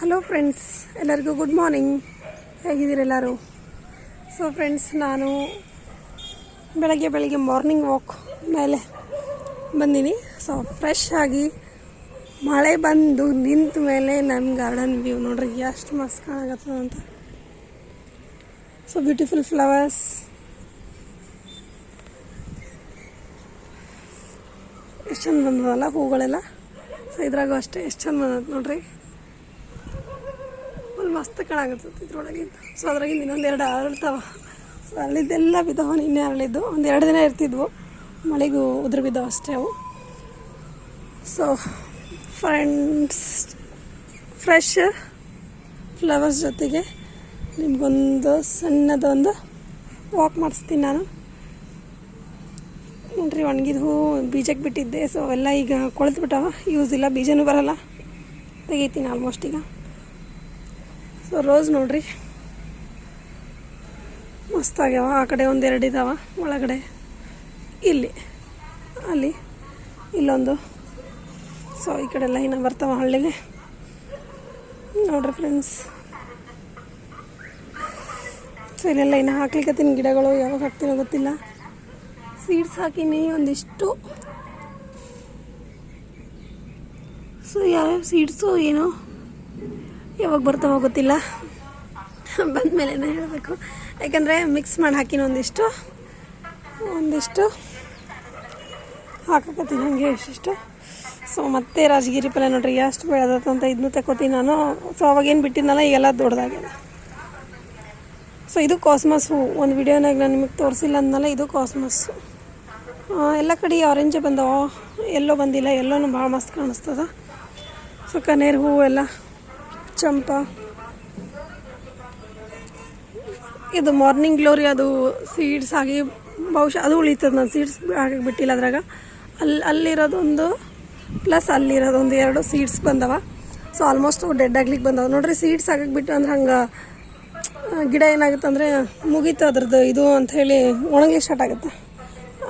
Hello friends, ಎಲ್ಲರಿಗೂ good morning. ಹೇಗಿದ್ದೀರೆಲ್ಲರೂ? So friends, ನಾನು ಬೆಳಗ್ಗೆ ಮಾರ್ನಿಂಗ್ ವಾಕ್ ಮೇಲೆ ಬಂದೀನಿ. ಸೊ ಫ್ರೆಶ್ ಆಗಿ ಮಳೆ ಬಂದು ನಿಂತ ಮೇಲೆ ನಮ್ಮ ಗಾರ್ಡನ್ ವ್ಯೂ ನೋಡ್ರಿ ಎಷ್ಟು ಮಸ್ತ್ ಕಾಣಕತ್ತದ ಅಂತ. ಸೊ ಬ್ಯೂಟಿಫುಲ್ ಫ್ಲವರ್ಸ್, ಎಷ್ಟು ಚಂದ ಬಂದದಲ್ಲ ಹೂಗಳೆಲ್ಲ. ಸೊ ಇದ್ರಾಗೂ ಅಷ್ಟೇ ಎಷ್ಟು ಚಂದ ಬಂದದ ನೋಡ್ರಿ, ಫುಲ್ ಮಸ್ತ್ ಕಾಣಾಕತ್ತೈತಿ ಇದ್ರೊಳಗಿಂದ. ಸೊ ಅದ್ರಾಗಿಂದ ಇನ್ನೊಂದೆರಡು ಅರಳ್ತಾವ. ಸೊ ಅರಳಿದ್ದೆಲ್ಲ ಬಿದ್ದಾವ, ನಿನ್ನೆ ಅರಳಿದ್ದು ಒಂದೆರಡು ದಿನ ಇರ್ತಿದ್ವು, ಮಳೆಗೂ ಉದುರು ಬಿದ್ದಾವ ಅಷ್ಟೇ ಅವು. ಸೊ ಫ್ರೆಂಡ್ಸ್, ಫ್ರೆಶ್ ಫ್ಲವರ್ಸ್ ಜೊತೆಗೆ ನಿಮ್ಗೊಂದು ಸಣ್ಣದೊಂದು ವಾಕ್ ಮಾಡಿಸ್ತೀನಿ ನಾನು. ನೋಡ್ರಿ, ಒಣಗಿದ ಹೂ ಬೀಜಕ್ಕೆ ಬಿಟ್ಟಿದ್ದೆ. ಸೊ ಅವೆಲ್ಲ ಈಗ ಕೊಳೆತು ಬಿಟ್ಟಾವ, ಯೂಸ್ ಇಲ್ಲ, ಬೀಜನೂ ಬರೋಲ್ಲ, ತೆಗಿತೀನಿ ಆಲ್ಮೋಸ್ಟ್ ಈಗ. ಸೊ ರೋಸ್ ನೋಡ್ರಿ ಮಸ್ತಾಗ್ಯಾವ. ಆ ಕಡೆ ಒಂದೆರಡು ಇದ್ದಾವ ಒಳಗಡೆ, ಇಲ್ಲಿ ಅಲ್ಲಿ ಇಲ್ಲೊಂದು. ಸೊ ಈ ಕಡೆ ಎಲ್ಲ ಇನ್ನೂ ಬರ್ತಾವ ಹಳ್ಳಿಗೆ ನೋಡ್ರಿ ಫ್ರೆಂಡ್ಸ್. ಸೊ ಇಲ್ಲೆಲ್ಲ ಇನ್ನು ಹಾಕ್ಲಿಕ್ಕತ್ತೀನಿ ಗಿಡಗಳು, ಯಾವಾಗ ಹಾಕ್ತೀನೋ ಗೊತ್ತಿಲ್ಲ. ಸೀಡ್ಸ್ ಹಾಕೀನಿ ಒಂದಿಷ್ಟು. ಸೊ ಯಾವ್ಯಾವ ಸೀಡ್ಸು ಏನೋ ಯಾವಾಗ ಬರ್ತಾವೋ ಗೊತ್ತಿಲ್ಲ, ಬಂದಮೇಲೆ ಹೇಳಬೇಕು. ಯಾಕಂದರೆ ಮಿಕ್ಸ್ ಮಾಡಿ ಹಾಕಿನ ಒಂದಿಷ್ಟು ಹಾಕಕತ್ತೀನಿ ಹಂಗೆ ಎಷ್ಟಿಷ್ಟು. ಸೊ ಮತ್ತೆ ರಾಜಗಿರಿ ಪಲ್ಯ ನೋಡ್ರಿ ಎಷ್ಟು ಬೆಳೆದತ್ತಂತ ಇದನ್ನು ತಗೋತೀನಿ ನಾನು. ಸೊ ಅವಾಗೇನು ಬಿಟ್ಟಿದ್ನಲ್ಲ ಈಗೆಲ್ಲ ದೊಡ್ಡದಾಗ್ಯದ. ಸೊ ಇದು ಕಾಸ್ಮಸ್ ಹೂ, ಒಂದು ವಿಡಿಯೋನಾಗ ನಾನು ನಿಮಗೆ ತೋರಿಸಿಲ್ಲ ಅಂದನಲ್ಲ, ಇದು ಕಾಸ್ಮಸ್ಸು. ಎಲ್ಲ ಕಡೆ ಆರೆಂಜೇ ಬಂದವ, ಎಲ್ಲೋ ಬಂದಿಲ್ಲ. ಎಲ್ಲೋನು ಭಾಳ ಮಸ್ತ್ ಕಾಣಿಸ್ತದ. ಸೊ ಕನೇರು ಹೂವು ಎಲ್ಲ, ಚಂಪಾ, ಇದು ಮಾರ್ನಿಂಗ್ ಗ್ಲೋರಿ, ಅದು ಸೀಡ್ಸ್ ಆಗಿ ಬಹುಶಃ ಅದು ಉಳಿತದೆ. ನಾನು ಸೀಡ್ಸ್ ಹಾಕಿ ಬಿಟ್ಟಿಲ್ಲ ಅದ್ರಾಗ. ಅಲ್ಲಿರೋದೊಂದು ಪ್ಲಸ್ ಅಲ್ಲಿರೋದೊಂದು ಎರಡು ಸೀಡ್ಸ್ ಬಂದವ. ಸೊ ಆಲ್ಮೋಸ್ಟ್ ಡೆಡ್ ಆಗ್ಲಿಕ್ಕೆ ಬಂದವ ನೋಡ್ರಿ. ಸೀಡ್ಸ್ ಹಾಕಕ್ಕೆ ಬಿಟ್ಟು ಅಂದ್ರೆ ಹಂಗೆ ಗಿಡ ಏನಾಗುತ್ತೆ ಅಂದರೆ ಮುಗೀತು ಅದ್ರದ್ದು ಇದು ಅಂಥೇಳಿ ಒಣಗ್ಲಿಕ್ಕೆ ಸ್ಟಾರ್ಟ್ ಆಗುತ್ತೆ.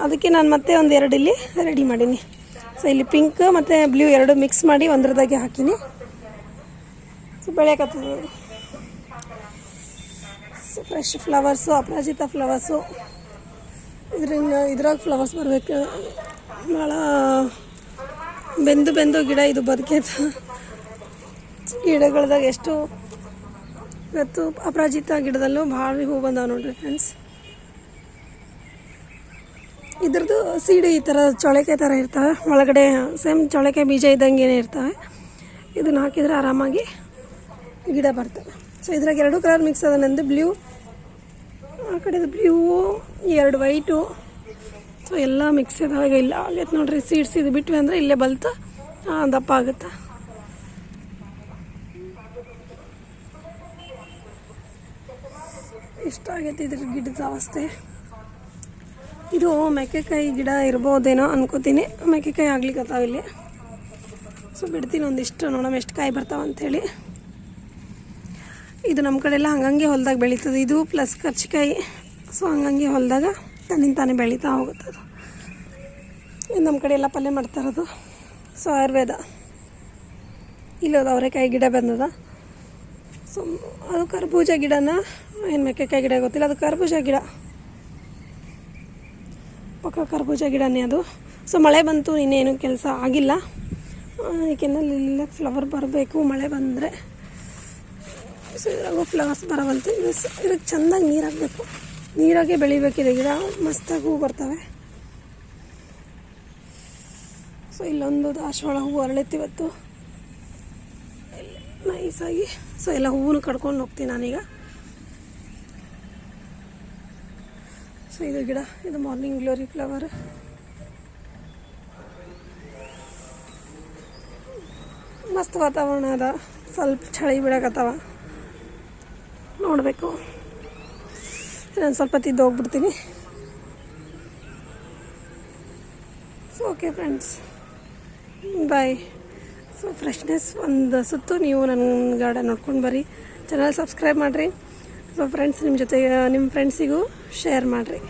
ಅದಕ್ಕೆ ನಾನು ಮತ್ತೆ ಒಂದು ಎರಡು ಇಲ್ಲಿ ರೆಡಿ ಮಾಡೀನಿ. ಸೊ ಇಲ್ಲಿ ಪಿಂಕ್ ಮತ್ತು ಬ್ಲೂ ಎರಡು ಮಿಕ್ಸ್ ಮಾಡಿ ಒಂದ್ರದಾಗೆ ಹಾಕೀನಿ. ಸೊ ಬೆಳೆಯಕತ್ತದ. ಸೊ ಫ್ರೆಶ್ ಫ್ಲವರ್ಸು, ಅಪರಾಜಿತ ಫ್ಲವರ್ಸು, ಇದ್ರಾಗ ಫ್ಲವರ್ಸ್ ಬರಬೇಕು. ಭಾಳ ಬೆಂದು ಗಿಡ ಇದು ಬದುಕೈತ. ಗಿಡಗಳದಾಗ ಎಷ್ಟು ಇವತ್ತು ಅಪರಾಜಿತ ಗಿಡದಲ್ಲೂ ಭಾಳ ಹೂ ಬಂದಾವ ನೋಡ್ರಿ ಫ್ರೆಂಡ್ಸ್. ಇದ್ರದ್ದು ಸೀಡು ಈ ಥರ ಚೊಳೆಕಾಯಿ ಥರ ಇರ್ತವೆ, ಒಳಗಡೆ ಸೇಮ್ ಚೊಳೆಕಾಯಿ ಬೀಜ ಇದ್ದಂಗೆ ಇರ್ತವೆ. ಇದನ್ನು ಹಾಕಿದರೆ ಆರಾಮಾಗಿ ಗಿಡ ಬರ್ತವೆ. ಸೊ ಇದ್ರಾಗ ಎರಡು ಕಲರ್ ಮಿಕ್ಸ್ ಅದ. ನಂದು ಬ್ಲೂ, ಆ ಕಡೆದು ಬ್ಲೂ, ಎರಡು ವೈಟು. ಸೊ ಎಲ್ಲ ಮಿಕ್ಸ್ ಇದಾವಾಗ ಇಲ್ಲ ಆಗೈತೆ ನೋಡ್ರಿ. ಸೀಡ್ಸ್ ಇದು ಬಿಟ್ವಿ ಅಂದರೆ ಇಲ್ಲೇ ಬಲ್ತು ದಪ್ಪ ಆಗುತ್ತೆ. ಇಷ್ಟ ಆಗೈತೆ ಇದ್ರ ಗಿಡದ ಅವಸ್ಥೆ. ಇದು ಮೆಕ್ಕೆಕಾಯಿ ಗಿಡ ಇರ್ಬೋದೇನೋ ಅನ್ಕೋತೀನಿ. ಮೆಕ್ಕೆಕಾಯಿ ಆಗ್ಲಿಕ್ಕತ್ತಾವ ಇಲ್ಲಿ. ಸೊ ಬಿಡ್ತೀನಿ ಒಂದಿಷ್ಟು, ನೋಡೋಣ ಎಷ್ಟು ಕಾಯಿ ಬರ್ತಾವ ಅಂಥೇಳಿ. ಇದು ನಮ್ಮ ಕಡೆ ಎಲ್ಲ ಹಂಗಂಗೆ ಹೊಲದಾಗ ಬೆಳೀತದೆ. ಇದು ಪ್ಲಸ್ ಕರ್ಚಿಕಾಯಿ. ಸೊ ಹಂಗಂಗೆ ಹೊಲದಾಗ ತನ್ನಿಂದ ತಾನೇ ಬೆಳೀತಾ ಹೋಗುತ್ತದು. ಇದು ನಮ್ಮ ಕಡೆ ಎಲ್ಲ ಪಲ್ಯ ಮಾಡ್ತಾರದು. ಸೊ ಆಯುರ್ವೇದ. ಇಲ್ಲೋದು ಅವರೆಕಾಯಿ ಗಿಡ ಬಂದದ. ಸೊ ಅದು ಕರ್ಬೂಜ ಗಿಡನ ಏನು ಮೆಕ್ಕೆಕಾಯಿ ಗಿಡ ಗೊತ್ತಿಲ್ಲ, ಅದು ಕರ್ಬೂಜ ಗಿಡ, ಪಕ್ಕ ಕರ್ಬೂಜ ಗಿಡನೇ ಅದು. ಸೊ ಮಳೆ ಬಂತು, ಇನ್ನೇನು ಕೆಲಸ ಆಗಿಲ್ಲ. ಏಕೆಂದರೆ ಇಲ್ಲಿ ಫ್ಲವರ್ ಬರಬೇಕು ಮಳೆ ಬಂದರೆ. ಸೊ ಇದ್ರಾಗೂ ಫ್ಲವರ್ಸ್ ಬರವಂತು. ಇದಕ್ಕೆ ಚೆಂದಾಗಿ ನೀರು ಹಾಕಬೇಕು, ನೀರಾಗೆ ಬೆಳಿಬೇಕಿದೆ ಗಿಡ. ಮಸ್ತಾಗಿ ಹೂ ಬರ್ತವೆ. ಸೊ ಇಲ್ಲೊಂದು ದಾಸವಾಳ ಹೂವು ಅರಳಿತ್ತಿವತ್ತು ನೈಸಾಗಿ. ಸೊ ಎಲ್ಲ ಹೂವನ್ನು ಕಡ್ಕೊಂಡು ಹೋಗ್ತೀನಿ ನಾನೀಗ. ಸೊ ಇದು ಗಿಡ, ಇದು ಮಾರ್ನಿಂಗ್ ಗ್ಲೋರಿ ಫ್ಲವರ್. ಮಸ್ತ್ ವಾತಾವರಣ ಅದ, ಸ್ವಲ್ಪ ಚಳಿ ಬಿಡಕತ್ತವ. ನೋಡಬೇಕು. ನಾನು ಸ್ವಲ್ಪ ತಿದ್ದು ಹೋಗ್ಬಿಡ್ತೀನಿ. ಸೊ ಓಕೆ ಫ್ರೆಂಡ್ಸ್, ಬಾಯ್. ಸೊ ಫ್ರೆಶ್ನೆಸ್ ಒಂದು ಸುತ್ತು ನೀವು ನನ್ನ ಗಾರ್ಡನ್ ನೋಡ್ಕೊಂಡು ಬರ್ರಿ. ಚಾನಲ್ ಸಬ್ಸ್ಕ್ರೈಬ್ ಮಾಡಿರಿ. ಸೊ ಫ್ರೆಂಡ್ಸ್, ನಿಮ್ಮ ಜೊತೆ ನಿಮ್ಮ ಫ್ರೆಂಡ್ಸಿಗೂ ಶೇರ್ ಮಾಡಿರಿ.